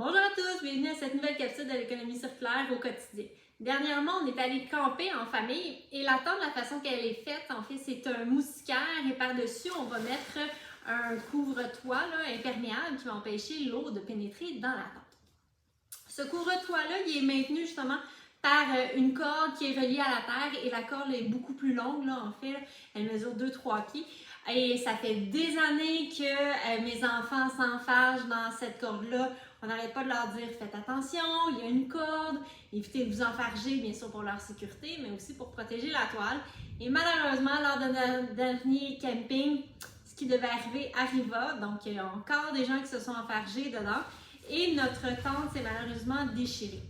Bonjour à tous, bienvenue à cette nouvelle capsule de l'économie circulaire au quotidien. Dernièrement, on est allé camper en famille et la tente, la façon qu'elle est faite, en fait, c'est un moustiquaire et par-dessus, on va mettre un couvre-toit imperméable qui va empêcher l'eau de pénétrer dans la tente. Ce couvre-toit-là, il est maintenu justement par une corde qui est reliée à la terre et la corde est beaucoup plus longue, là, en fait, elle mesure 2-3 pieds. Et ça fait des années que mes enfants s'enfargent dans cette corde-là. On n'arrête pas de leur dire faites attention, il y a une corde, évitez de vous enfarger, bien sûr pour leur sécurité, mais aussi pour protéger la toile. Et malheureusement, lors de notre dernier camping, ce qui devait arriver arriva. Donc, il y a encore des gens qui se sont enfargés dedans et notre tente s'est malheureusement déchirée.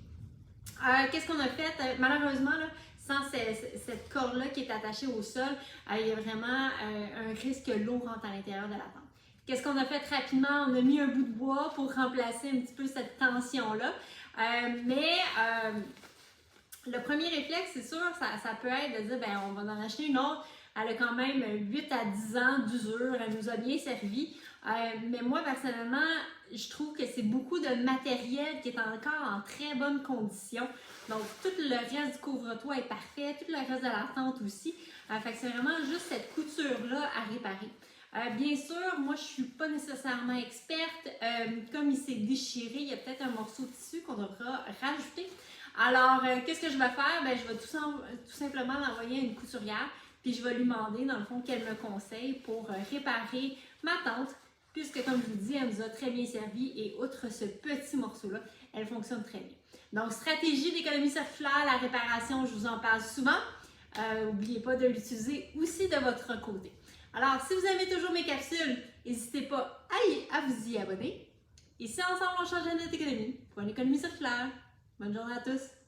Qu'est-ce qu'on a fait? Malheureusement, là, sans cette corde-là qui est attachée au sol, il y a vraiment un risque que l'eau rentre à l'intérieur de la tente. Qu'est-ce qu'on a fait rapidement? On a mis un bout de bois pour remplacer un petit peu cette tension-là. Le premier réflexe, c'est sûr, ça peut être de dire, ben, on va en acheter une autre. Elle a quand même 8 à 10 ans d'usure, elle nous a bien servi. Mais moi, personnellement, je trouve que c'est beaucoup de matériel qui est encore en très bonne condition. Donc, tout le reste du couvre-toit est parfait, tout le reste de la tente aussi. Fait que c'est vraiment juste cette couture-là à réparer. Bien sûr, moi, je ne suis pas nécessairement experte. Comme il s'est déchiré, il y a peut-être un morceau de tissu qu'on devra rajouter. Alors, qu'est-ce que je vais faire? Ben, je vais tout simplement l'envoyer à une couturière, puis je vais lui demander, dans le fond, qu'elle me conseille pour réparer ma tente, puisque, comme je vous dis, elle nous a très bien servi et outre ce petit morceau-là, elle fonctionne très bien. Donc, stratégie d'économie circulaire, la réparation, je vous en parle souvent. N'oubliez pas de l'utiliser aussi de votre côté. Alors, si vous aimez toujours mes capsules, n'hésitez pas à vous y abonner. Et si ensemble, on change notre économie pour une économie circulaire. Bonne journée à tous!